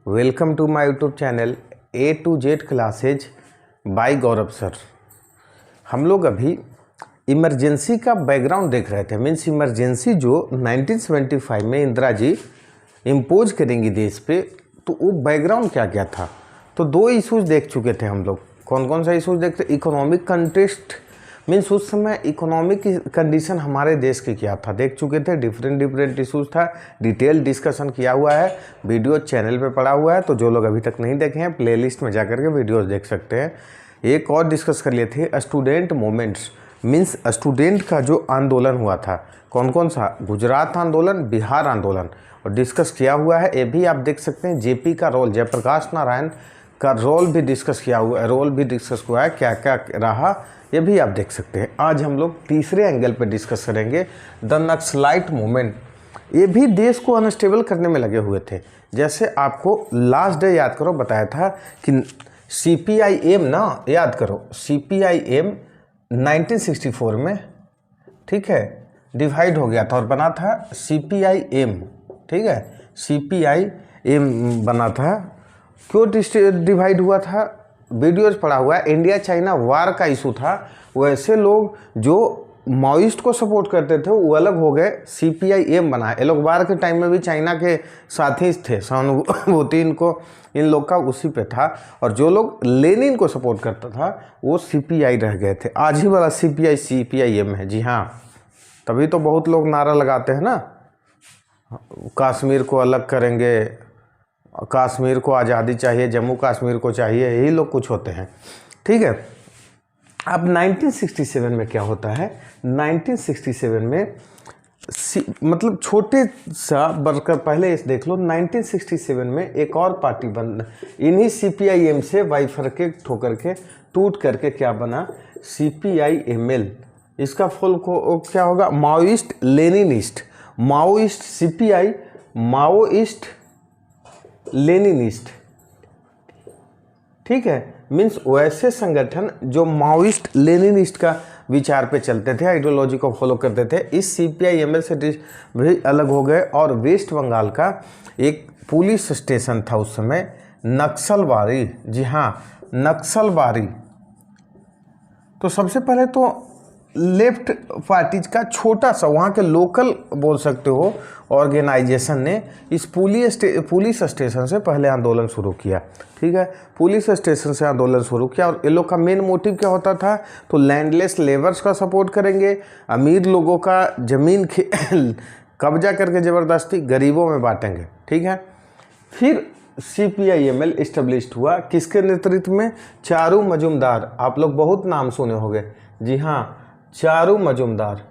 Welcome to my YouTube channel A to Z classes by Gaurav sir. हम लोग अभी emergency का बैकग्राउंड देख रहे थे। मीन्स इमरजेंसी जो 1975 में इंदिरा जी इम्पोज करेंगी देश पे, तो वो बैकग्राउंड क्या क्या था। तो दो इशूज़ देख चुके थे हम लोग। कौन कौन सा इशूज़ देखते? इकोनॉमिक कंटेस्ट, मीन्स उस समय इकोनॉमिक कंडीशन हमारे देश की क्या था, देख चुके थे। डिफरेंट इशूज़ था, डिटेल डिस्कशन किया हुआ है, वीडियो चैनल पे पड़ा हुआ है। तो जो लोग अभी तक नहीं देखे हैं प्लेलिस्ट में जाकर के वीडियोस देख सकते हैं। एक और डिस्कस कर लिए थे स्टूडेंट मूवमेंट्स, मीन्स स्टूडेंट का जो आंदोलन हुआ था, कौन कौन सा, गुजरात आंदोलन, बिहार आंदोलन, और डिस्कस किया हुआ है। ये भी आप देख सकते हैं। जेपी का रोल, जयप्रकाश नारायण का रोल भी डिस्कस किया हुआ है, हुआ है, क्या क्या रहा ये भी आप देख सकते हैं। आज हम लोग तीसरे एंगल पे डिस्कस करेंगे, द नक्सलाइट मूवमेंट। ये भी देश को अनस्टेबल करने में लगे हुए थे। जैसे आपको लास्ट डे याद करो बताया था कि CPIM ना, याद करो CPIM 1964 में, ठीक है, डिवाइड हो गया था और बना था CPIM, ठीक है, CPIM बना था। क्यों डिवाइड हुआ था? वीडियोज पड़ा हुआ है। इंडिया चाइना वार का इशू था। वैसे लोग जो माओइस्ट को सपोर्ट करते थे वो अलग हो गए, CPIM बना। ये लोग वार के टाइम में भी चाइना के साथी थे, सहानुभूति इनको इन लोग का उसी पे था। और जो लोग लेनिन को सपोर्ट करता था वो CPI रह गए थे। आज ही वाला CPIM है। जी हाँ, तभी तो बहुत लोग नारा लगाते हैं ना, कश्मीर को अलग करेंगे, कश्मीर को आज़ादी चाहिए, जम्मू कश्मीर को चाहिए, यही लोग कुछ होते हैं, ठीक है। अब 1967 में क्या होता है? 1967 में मतलब छोटे सा बढ़कर पहले इस देख लो। 1967 में एक और पार्टी बन, इन्हीं CPIM से वाइफरकेट होकर के टूट करके क्या बना? CPIML। इसका फुल को क्या होगा? Maoist Leninist. Maoist CPI, Maoist Leninist, ठीक है। मीन्स वैसे संगठन जो माओइस्ट लेनिनिस्ट का विचार पे चलते थे, आइडियोलॉजी को फॉलो करते थे, इस CPIML से भी अलग हो गए। और वेस्ट बंगाल का एक पुलिस स्टेशन था उस समय, नक्सलबारी। जी हाँ, नक्सलबारी। तो सबसे पहले तो लेफ्ट पार्टीज का छोटा सा, वहाँ के लोकल बोल सकते हो, ऑर्गेनाइजेशन ने इस पुलिस स्टेशन से पहले आंदोलन शुरू किया, ठीक है। पुलिस स्टेशन से आंदोलन शुरू किया। और ये लोग का मेन मोटिव क्या होता था? तो लैंडलेस लेबर्स का सपोर्ट करेंगे, अमीर लोगों का ज़मीन कब्जा करके ज़बरदस्ती गरीबों में बांटेंगे, ठीक है। फिर CPIML इस्टेब्लिश्ड हुआ, किसके नेतृत्व में? चारू मजुमदार। आप लोग बहुत नाम सुने होंगे। जी हाँ, चारू मजुमदार।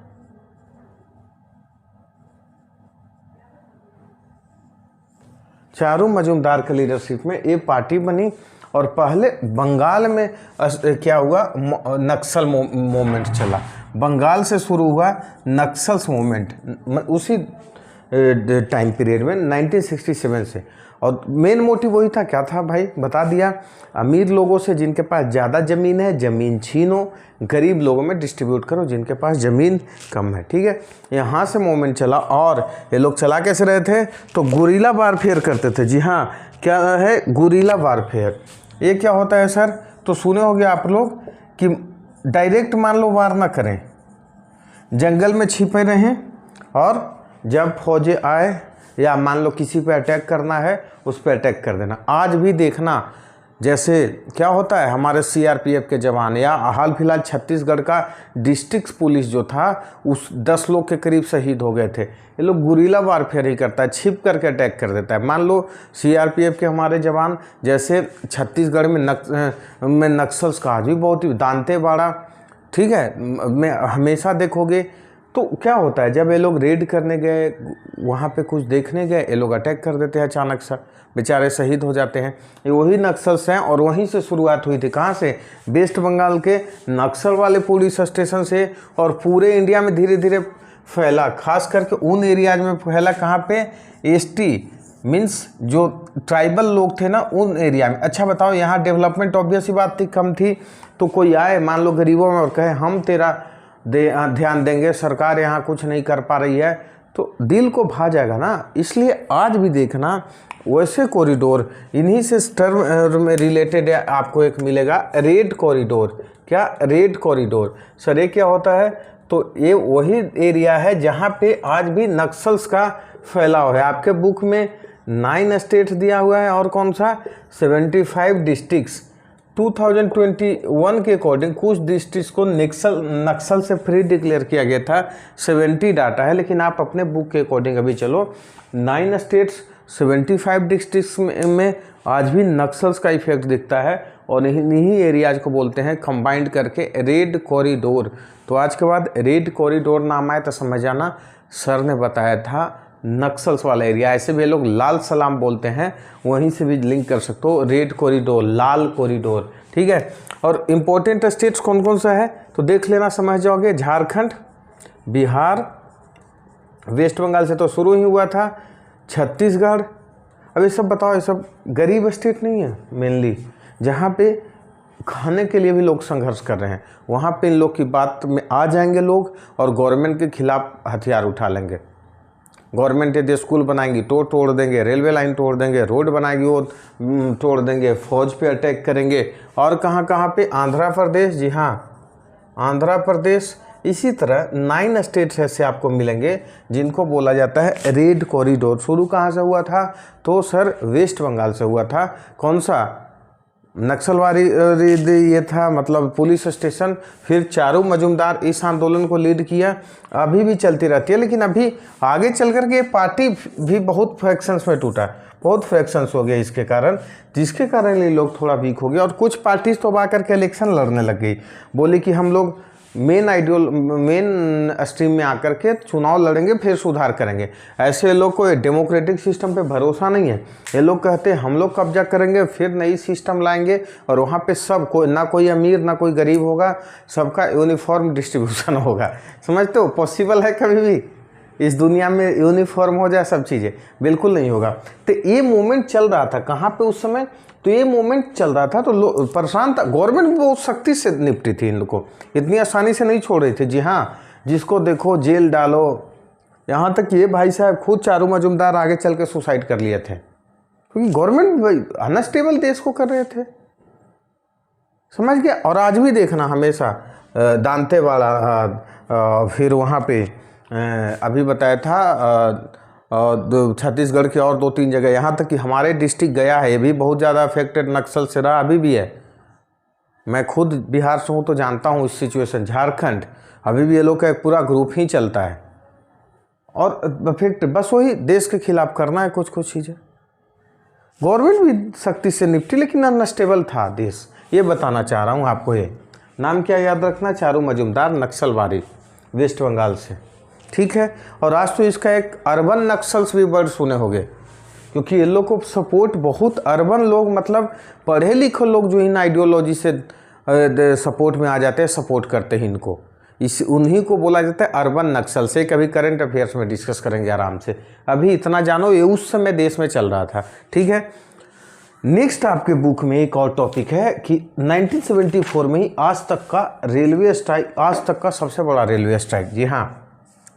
चारू मजुमदार के लीडरशिप में ये पार्टी बनी। और पहले बंगाल में क्या हुआ? नक्सल मूवमेंट चला। बंगाल से शुरू हुआ नक्सल्स मूवमेंट उसी टाइम पीरियड में 1967 से। और मेन मोटिव वही था। क्या था भाई? बता दिया, अमीर लोगों से जिनके पास ज़्यादा ज़मीन है ज़मीन छीनो, गरीब लोगों में डिस्ट्रीब्यूट करो जिनके पास ज़मीन कम है, ठीक है। यहाँ से मूवमेंट चला। और ये लोग चला कैसे रहे थे? तो गुरिल्ला वारफेयर करते थे। जी हाँ, क्या है गुरिल्ला वारफेयर? ये क्या होता है सर? तो सुने होंगे आप लोग कि डायरेक्ट मान लो वार ना करें, जंगल में छिपे रहें, और जब फौजें आए या मान लो किसी पे अटैक करना है उस पे अटैक कर देना। आज भी देखना, जैसे क्या होता है, हमारे CRPF के जवान, या हाल फिलहाल छत्तीसगढ़ का डिस्ट्रिक्ट पुलिस जो था, उस 10 लोग के करीब शहीद हो गए थे। ये लोग गुरिल्ला वारफेयर ही करता है, छिप करके अटैक कर देता है। मान लो CRPF के हमारे जवान, जैसे छत्तीसगढ़ में नक्सल्स का आज भी बहुत ही दांतेवाड़ा, ठीक है, में हमेशा देखोगे। तो क्या होता है, जब ये लोग रेड करने गए, वहाँ पे कुछ देखने गए, ये लोग अटैक कर देते हैं अचानक सा, बेचारे शहीद हो जाते हैं। ये वही नक्सल्स हैं। और वहीं से शुरुआत हुई थी। कहाँ से? वेस्ट बंगाल के नक्सल वाले पुलिस स्टेशन से। और पूरे इंडिया में धीरे धीरे फैला, खास करके उन एरियाज में फैला। कहाँ पे? ST, मीन्स जो ट्राइबल लोग थे ना, उन एरिया में। अच्छा बताओ, यहाँ डेवलपमेंट ऑब्वियस ही बात थी, कम थी। तो कोई आए मान लो गरीबों में और कहे हम तेरा ध्यान देंगे, सरकार यहाँ कुछ नहीं कर पा रही है, तो दिल को भा जाएगा ना। इसलिए आज भी देखना वैसे कॉरिडोर, इन्हीं से टर्म में रिलेटेड है, आपको एक मिलेगा रेड कॉरिडोर। क्या? Red corridor. सर ये क्या होता है? तो ये वही एरिया है जहाँ पे आज भी नक्सल्स का फैलाव है। आपके बुक में 9 स्टेट्स दिया हुआ है और कौन सा 75 डिस्ट्रिक्ट्स। 2021 के अकॉर्डिंग कुछ डिस्ट्रिक्ट्स को नक्सल से फ्री डिक्लेयर किया गया था, 70 डाटा है। लेकिन आप अपने बुक के अकॉर्डिंग अभी चलो, 9 स्टेट्स 75 डिस्ट्रिक्ट्स में आज भी नक्सल्स का इफेक्ट दिखता है और इन्हीं एरियाज को बोलते हैं कंबाइंड करके रेड कॉरिडोर। तो आज के बाद रेड कॉरिडोर नाम आए तो समझ जाना सर ने बताया था नक्सल्स वाला एरिया। ऐसे भी लोग लाल सलाम बोलते हैं, वहीं से भी लिंक कर सकते हो, रेड कॉरिडोर, लाल कॉरिडोर, ठीक है। और इम्पोर्टेंट स्टेट्स कौन कौन सा है तो देख लेना, समझ जाओगे। झारखंड, बिहार, वेस्ट बंगाल से तो शुरू ही हुआ था, छत्तीसगढ़। अब ये सब बताओ, ये सब गरीब स्टेट नहीं है मेनली, जहाँ पे खाने के लिए भी लोग संघर्ष कर रहे हैं। वहाँ पे इन लोग की बात में आ जाएंगे लोग और गवर्नमेंट के खिलाफ हथियार उठा लेंगे। गवर्नमेंट यदि स्कूल बनाएंगी तो तोड़ देंगे, रेलवे लाइन तोड़ देंगे, रोड बनाएगी वो तोड़ देंगे, फौज पे अटैक करेंगे। और कहाँ कहाँ पे? आंध्र प्रदेश, जी हाँ आंध्र प्रदेश। इसी तरह 9 स्टेट्स ऐसे आपको मिलेंगे जिनको बोला जाता है रेड कॉरिडोर। शुरू कहाँ से हुआ था? तो सर वेस्ट बंगाल से हुआ था। कौन सा? नक्सलवादी ये था, मतलब पुलिस स्टेशन। फिर चारू मजुमदार इस आंदोलन को लीड किया, अभी भी चलती रहती है। लेकिन अभी आगे चल कर के पार्टी भी बहुत फ्रैक्शंस में टूटा, बहुत फ्रैक्शंस हो गए इसके कारण, जिसके कारण ये लोग थोड़ा वीक हो गए। और कुछ पार्टीज तो आकर के इलेक्शन लड़ने लग गई, बोली कि हम लोग मेन स्ट्रीम में आकर के चुनाव लड़ेंगे, फिर सुधार करेंगे। ऐसे लोग को डेमोक्रेटिक सिस्टम पे भरोसा नहीं है। ये लोग कहते हैं हम लोग कब्जा करेंगे, फिर नई सिस्टम लाएंगे और वहाँ पे सब कोई, ना कोई अमीर ना कोई गरीब होगा, सबका यूनिफॉर्म डिस्ट्रीब्यूशन होगा। समझते हो? पॉसिबल है कभी भी इस दुनिया में यूनिफॉर्म हो जाए सब चीज़ें? बिल्कुल नहीं होगा। तो ये मूवमेंट चल रहा था कहाँ पे उस समय? तो ये मूवमेंट चल रहा था तो परेशान था। गवर्नमेंट भी बहुत सख्ती से निपटी थी, इन लोग को इतनी आसानी से नहीं छोड़ रही थी। जी हाँ, जिसको देखो जेल डालो। यहाँ तक ये भाई साहब खुद चारू मजुमदार आगे चल के सुसाइड कर लिए थे, क्योंकि गवर्नमेंट अनस्टेबल देश को कर रहे थे। समझ गया? और आज भी देखना हमेशा दांतेवाड़ा, फिर वहाँ पे अभी बताया था छत्तीसगढ़ की और 2-3 जगह, यहाँ तक कि हमारे डिस्ट्रिक्ट गया है, ये भी बहुत ज़्यादा अफेक्टेड नक्सल से रहा, अभी भी है। मैं खुद बिहार से हूँ तो जानता हूँ इस सिचुएशन। झारखंड, अभी भी ये लोग का एक पूरा ग्रुप ही चलता है और अफेक्ट, बस वही देश के खिलाफ करना है कुछ कुछ चीज़ें। गवर्नमेंट भी सख्ती से निपटी, लेकिन अनस्टेबल था देश, ये बताना चाह रहा हूँ आपको। ये नाम क्या याद रखना? चारू मजुमदार, नक्सलवादी, वेस्ट बंगाल से, ठीक है। और आज तो इसका एक अर्बन नक्सल्स भी वर्ड सुने होंगे, क्योंकि ये लोग को सपोर्ट बहुत अर्बन लोग, मतलब पढ़े लिखे लोग जो इन आइडियोलॉजी से सपोर्ट में आ जाते हैं, सपोर्ट करते हैं इनको, उन्हीं को बोला जाता है अर्बन नक्सल। से कभी करंट अफेयर्स में डिस्कस करेंगे आराम से। अभी इतना जानो ये उस समय देश में चल रहा था, ठीक है। नेक्स्ट आपके बुक में एक और टॉपिक है कि 1974 में ही आज तक का रेलवे स्ट्राइक, आज तक का सबसे बड़ा रेलवे स्ट्राइक। जी हाँ,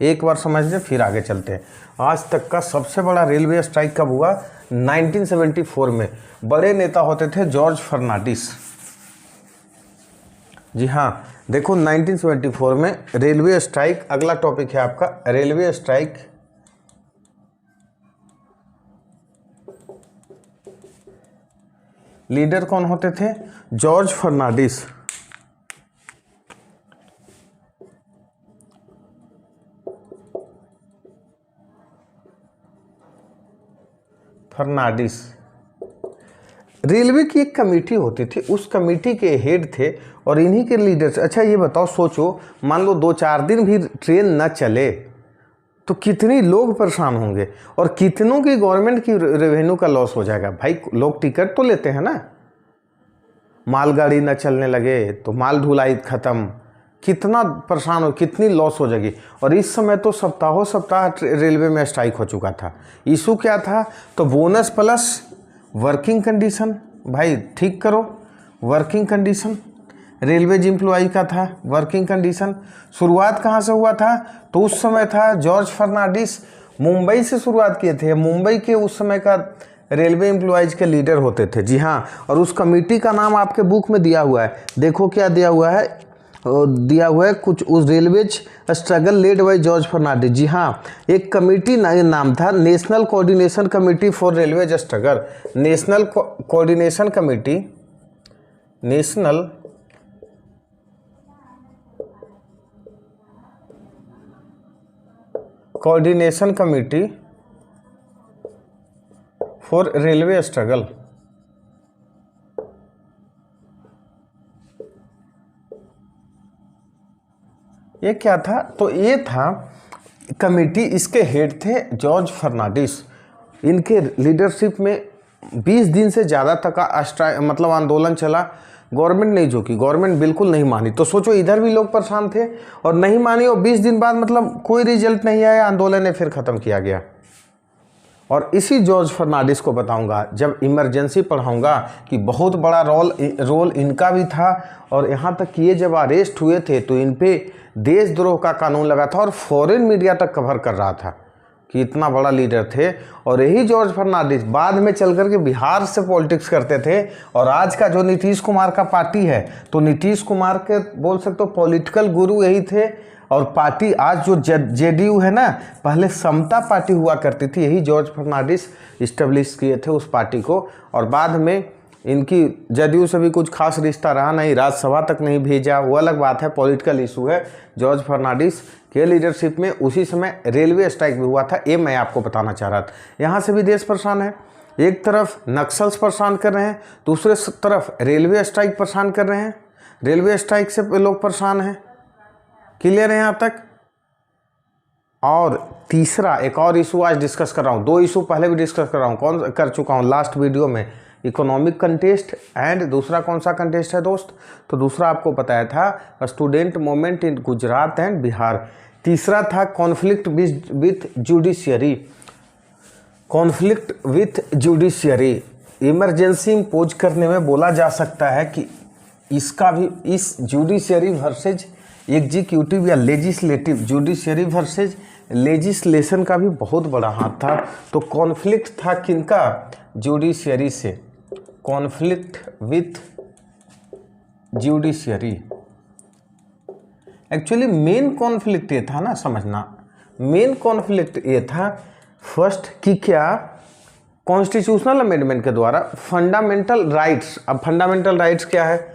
एक बार समझ लें फिर आगे चलते हैं। आज तक का सबसे बड़ा रेलवे स्ट्राइक कब हुआ? 1974 में। बड़े नेता होते थे जॉर्ज फर्नांडिस। जी हाँ, देखो 1974 में रेलवे स्ट्राइक। अगला टॉपिक है आपका रेलवे स्ट्राइक। लीडर कौन होते थे? जॉर्ज फर्नांडिस। फर्नांडिस। रेलवे की एक कमेटी होती थी, उस कमेटी के हेड थे और इन्हीं के लीडर्स। अच्छा ये बताओ, सोचो, मान लो 2-4 दिन भी ट्रेन न चले तो कितने लोग परेशान होंगे और कितनों की गवर्नमेंट की रेवेन्यू का लॉस हो जाएगा। भाई लोग टिकट तो लेते हैं ना, मालगाड़ी न चलने लगे तो माल ढुलाई खत्म, कितना परेशान हो, कितनी लॉस हो जाएगी। और इस समय तो सप्ताहों सप्ताह रेलवे में स्ट्राइक हो चुका था। इशू क्या था? तो बोनस प्लस वर्किंग कंडीशन, भाई ठीक करो वर्किंग कंडीशन, रेलवेज एम्प्लॉय का था वर्किंग कंडीशन। शुरुआत कहाँ से हुआ था? तो उस समय था जॉर्ज फर्नांडिस मुंबई से शुरुआत किए थे। मुंबई के उस समय का रेलवे एम्प्लॉयज़ के लीडर होते थे। जी हाँ, और उस कमेटी का नाम आपके बुक में दिया हुआ है। देखो क्या दिया हुआ है, कुछ उस railways struggle led by George Fernandes. जी हाँ, एक कमेटी नाम था national coordination committee for railways struggle. National coordination committee, national coordination committee for railway struggle. ये क्या था? तो ये था कमेटी, इसके हेड थे जॉर्ज फर्नांडिस। इनके लीडरशिप में 20 दिन से ज़्यादा तक का मतलब आंदोलन चला। गवर्नमेंट नहीं झुकी, गवर्नमेंट बिल्कुल नहीं मानी। तो सोचो, इधर भी लोग परेशान थे और नहीं मानी, और 20 दिन बाद मतलब कोई रिजल्ट नहीं आया, आंदोलन ने फिर ख़त्म किया गया। और इसी जॉर्ज फर्नांडिस को बताऊंगा जब इमरजेंसी पढ़ाऊंगा कि बहुत बड़ा रोल इनका भी था। और यहाँ तक कि ये जब अरेस्ट हुए थे तो इन पे देशद्रोह का कानून लगा था और फॉरेन मीडिया तक कवर कर रहा था कि इतना बड़ा लीडर थे। और यही जॉर्ज फर्नांडिस बाद में चल कर के बिहार से पॉलिटिक्स करते थे। और आज का जो नीतीश कुमार का पार्टी है, तो नीतीश कुमार के बोल सकते हो पॉलिटिकल गुरु यही थे। और पार्टी आज जो जेडीयू है ना, पहले समता पार्टी हुआ करती थी, यही जॉर्ज फर्नांडिस इस्टेब्लिश किए थे उस पार्टी को। और बाद में इनकी जेडीयू से भी कुछ खास रिश्ता रहा नहीं, राज्यसभा तक नहीं भेजा, वो अलग बात है, पॉलिटिकल इशू है। जॉर्ज फर्नांडिस के लीडरशिप में उसी समय रेलवे स्ट्राइक भी हुआ था। ये मैं आपको बताना चाह रहा था। यहाँ से भी देश परेशान है, एक तरफ नक्सल्स परेशान कर रहे हैं, दूसरे तरफ रेलवे स्ट्राइक परेशान कर रहे हैं। रेलवे स्ट्राइक से लोग परेशान हैं। क्लियर है यहाँ तक? और तीसरा एक और इशू आज डिस्कस कर रहा हूँ, 2 इशू पहले भी डिस्कस कर रहा हूँ, कौन कर चुका हूँ लास्ट वीडियो में, इकोनॉमिक कंटेस्ट एंड दूसरा कौन सा कंटेस्ट है दोस्त? तो दूसरा आपको बताया था student movement in Gujarat and Bihar. तीसरा था conflict with judiciary. Conflict with judiciary emergency impose करने में बोला जा सकता है कि इसका भी, इस जुडिशियरी वर्सेज एग्जीक्यूटिव या लेजिस्लेटिव, जुडिशियरी वर्सेज लेजिस्लेशन का भी बहुत बड़ा हाथ था। तो कॉन्फ्लिक्ट था किनका? जुडिशियरी से। Conflict with judiciary. Actually main conflict ये था ना, समझना, मेन कॉन्फ्लिक्ट ये था फर्स्ट कि क्या कॉन्स्टिट्यूशनल अमेंडमेंट के द्वारा फंडामेंटल राइट्स। अब फंडामेंटल राइट्स क्या है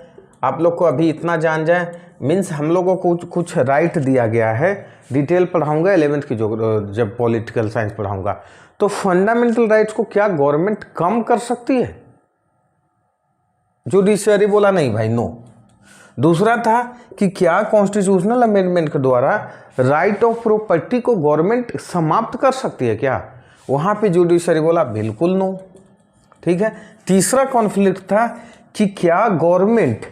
आप लोग को अभी इतना जान जाए, मीन्स हम लोगों को कुछ राइट दिया गया है। डिटेल पढ़ाऊंगा 11th की जो जब पॉलिटिकल साइंस पढ़ाऊंगा। तो फंडामेंटल राइट्स को क्या गवर्नमेंट कम कर सकती है? जुडिशियरी बोला नहीं भाई, नो। दूसरा था कि क्या कॉन्स्टिट्यूशनल अमेंडमेंट के द्वारा राइट ऑफ प्रॉपर्टी को गवर्नमेंट समाप्त कर सकती है क्या? वहां पे जुडिशियरी बोला बिल्कुल नो। ठीक है। तीसरा कॉन्फ्लिक्ट था कि क्या गवर्नमेंट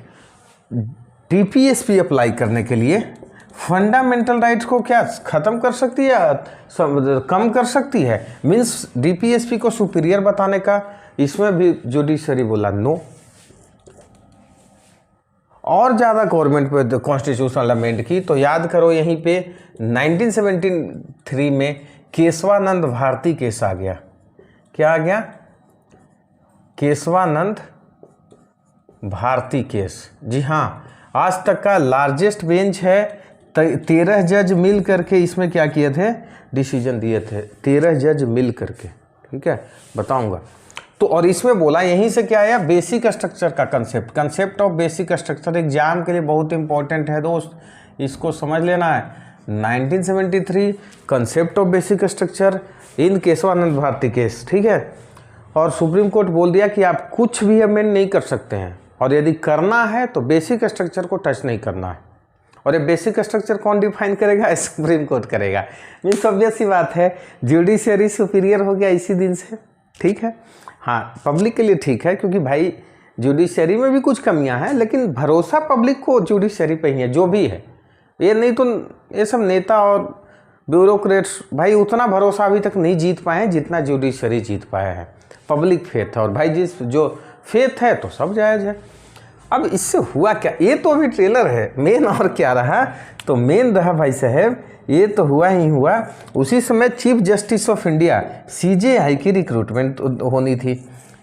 डीपीएसपी अप्लाई करने के लिए फंडामेंटल राइट्स को क्या खत्म कर सकती है या कम कर सकती है, मीन्स डीपीएसपी को सुपीरियर बताने का। इसमें भी जुडिशरी बोला नो। और ज़्यादा गवर्नमेंट पे कॉन्स्टिट्यूशनल अमेंड की तो याद करो, यहीं पे 1973 में केशवानंद भारती केस आ गया। क्या आ गया? केशवानंद भारती केस। जी हाँ, आज तक का लार्जेस्ट बेंच है। 13 जज मिल करके इसमें क्या किए थे, डिसीजन दिए थे, 13 जज मिल करके। ठीक है, बताऊंगा। तो और इसमें बोला, यहीं से क्या आया, बेसिक स्ट्रक्चर का concept. Concept of basic structure exam के लिए बहुत इंपॉर्टेंट है दोस्त, इसको समझ लेना है। 1973 concept of basic structure in Kesavananda Bharati case. ठीक है। और सुप्रीम कोर्ट बोल दिया कि आप कुछ भी अमेंड नहीं कर सकते हैं, और यदि करना है तो बेसिक स्ट्रक्चर को टच नहीं करना है। और ये बेसिक स्ट्रक्चर कौन डिफाइन करेगा? सुप्रीम कोर्ट करेगा। मीन्स ऑब्वियस सी बात है, जुडिशियरी सुपीरियर हो गया इसी दिन से। ठीक है। हाँ, पब्लिक के लिए ठीक है, क्योंकि भाई जुडिशियरी में भी कुछ कमियां हैं, लेकिन भरोसा पब्लिक को जुडिशियरी पे ही है, जो भी है। ये नहीं तो ये सब नेता और ब्यूरोक्रेट्स भाई उतना भरोसा अभी तक नहीं जीत पाए हैं जितना जुडिशियरी जीत पाया है। पब्लिक फेथ है, और भाई जिस जो फेथ है तो सब जायज़ है। अब इससे हुआ क्या, ये तो अभी ट्रेलर है, मेन और क्या रहा, तो मेन रहा भाई साहब, ये तो हुआ ही हुआ। उसी समय chief justice of India CJI की रिक्रूटमेंट होनी थी,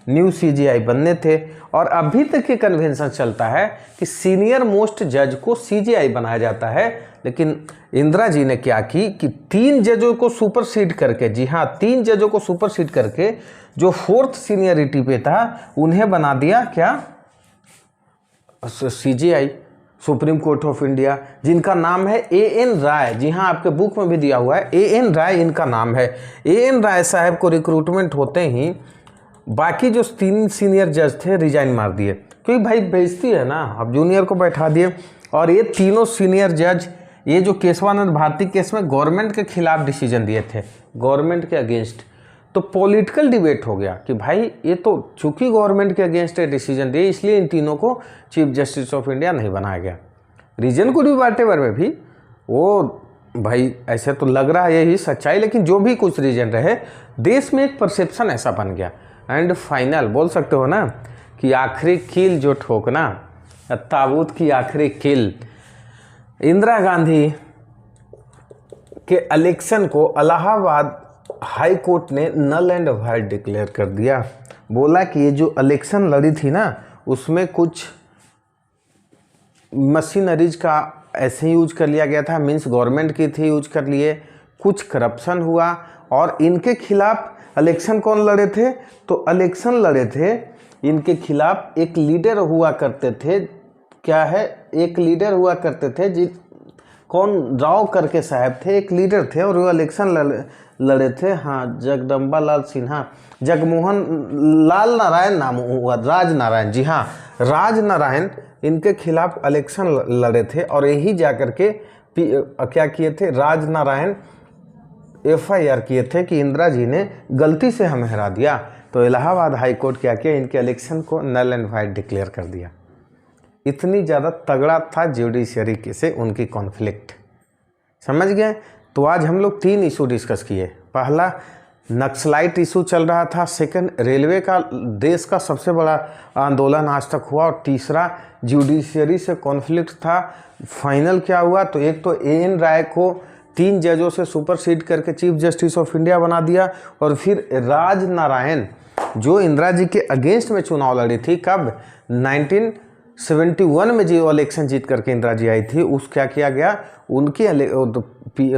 न्यू CJI बनने थे, और अभी तक ये कन्वेंशन चलता है कि सीनियर मोस्ट जज को CJI बनाया जाता है। लेकिन इंदिरा जी ने क्या की कि 3 जजों को सुपरसीड करके, जी हाँ 3 जजों को सुपरसीड करके जो 4th सीनियरिटी पे था उन्हें बना दिया क्या, CJI, supreme court of India, जिनका नाम है AN राय। जी हाँ, आपके बुक में भी दिया हुआ है, AN राय इनका नाम है। AN राय साहब को रिक्रूटमेंट होते ही बाकी जो 3 सीनियर जज थे रिजाइन मार दिए, क्योंकि भाई बेइज्जती है ना, अब जूनियर को बैठा दिए। और ये तीनों सीनियर जज ये जो केशवानंद भारती केस में गवर्नमेंट के खिलाफ डिसीजन दिए थे, गवर्नमेंट के अगेंस्ट, तो पॉलिटिकल डिबेट हो गया कि भाई ये तो चूंकि गवर्नमेंट के अगेंस्ट डिसीजन दिए, इसलिए इन तीनों को चीफ जस्टिस ऑफ इंडिया नहीं बनाया गया। रीजन कुड भी वाटेवर में भी वो भाई ऐसे तो लग रहा है यही सच्चाई, लेकिन जो भी कुछ रीजन रहे, देश में एक परसेप्शन ऐसा बन गया। एंड फाइनल बोल सकते हो ना कि आखिरी कील जो ठोकना, ताबूत की आखिरी कील, इंदिरा गांधी के इलेक्शन को इलाहाबाद हाई कोर्ट ने नल एंड वाइड डिक्लेयर कर दिया। बोला कि ये जो इलेक्शन लड़ी थी ना, उसमें कुछ मशीनरीज का ऐसे यूज कर लिया गया था, मीन्स गवर्नमेंट की थी, यूज कर लिए, कुछ करप्शन हुआ, और इनके खिलाफ इलेक्शन कौन लड़े थे, तो इलेक्शन लड़े थे इनके खिलाफ एक लीडर हुआ करते थे, क्या है, एक लीडर हुआ करते थे जी, कौन, राव करके साहब थे, एक लीडर थे और वो इलेक्शन लड़े थे, हाँ जगदम्बा लाल सिन्हा, जगमोहन लाल नारायण नाम हुआ, राज नारायण, जी हाँ राज नारायण, इनके खिलाफ इलेक्शन लड़े थे। और यही जाकर के क्या किए थे, राज नारायण FIR किए थे कि इंदिरा जी ने गलती से हमें हरा दिया। तो इलाहाबाद हाई कोर्ट क्या किया, इनके इलेक्शन को नल एंड वाइड डिक्लेयर कर दिया। इतनी ज़्यादा तगड़ा था जुडिशरी से उनकी कॉन्फ्लिक्ट, समझ गए। तो आज हम लोग 3 इशू डिस्कस किए। पहला नक्सलाइट इशू चल रहा था, सेकंड रेलवे का देश का सबसे बड़ा आंदोलन आज तक हुआ, और तीसरा जुडिशरी से कॉन्फ्लिक्ट था। फाइनल क्या हुआ, तो एक तो AN राय को 3 जजों से सुपरसीड करके चीफ जस्टिस ऑफ इंडिया बना दिया, और फिर राज नारायण जो इंदिरा जी के अगेंस्ट में चुनाव लड़ी थी, कब, 1971 में जो इलेक्शन जीत करके इंदिरा जी आई थी, उस क्या किया गया, उनकी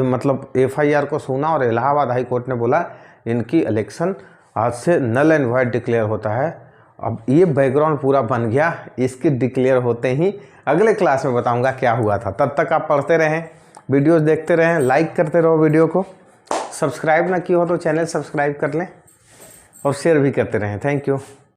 मतलब FIR को सुना, और इलाहाबाद हाई कोर्ट ने बोला इनकी इलेक्शन आज से नल एंड वाइड डिक्लेयर होता है। अब ये बैकग्राउंड पूरा बन गया, इसके डिक्लेयर होते ही अगले क्लास में बताऊंगा क्या हुआ था। तब तक आप पढ़ते रहें, वीडियोस देखते रहें, लाइक करते रहो वीडियो को, सब्सक्राइब ना किया हो तो चैनल सब्सक्राइब कर लें, और शेयर भी करते रहें। Thank you.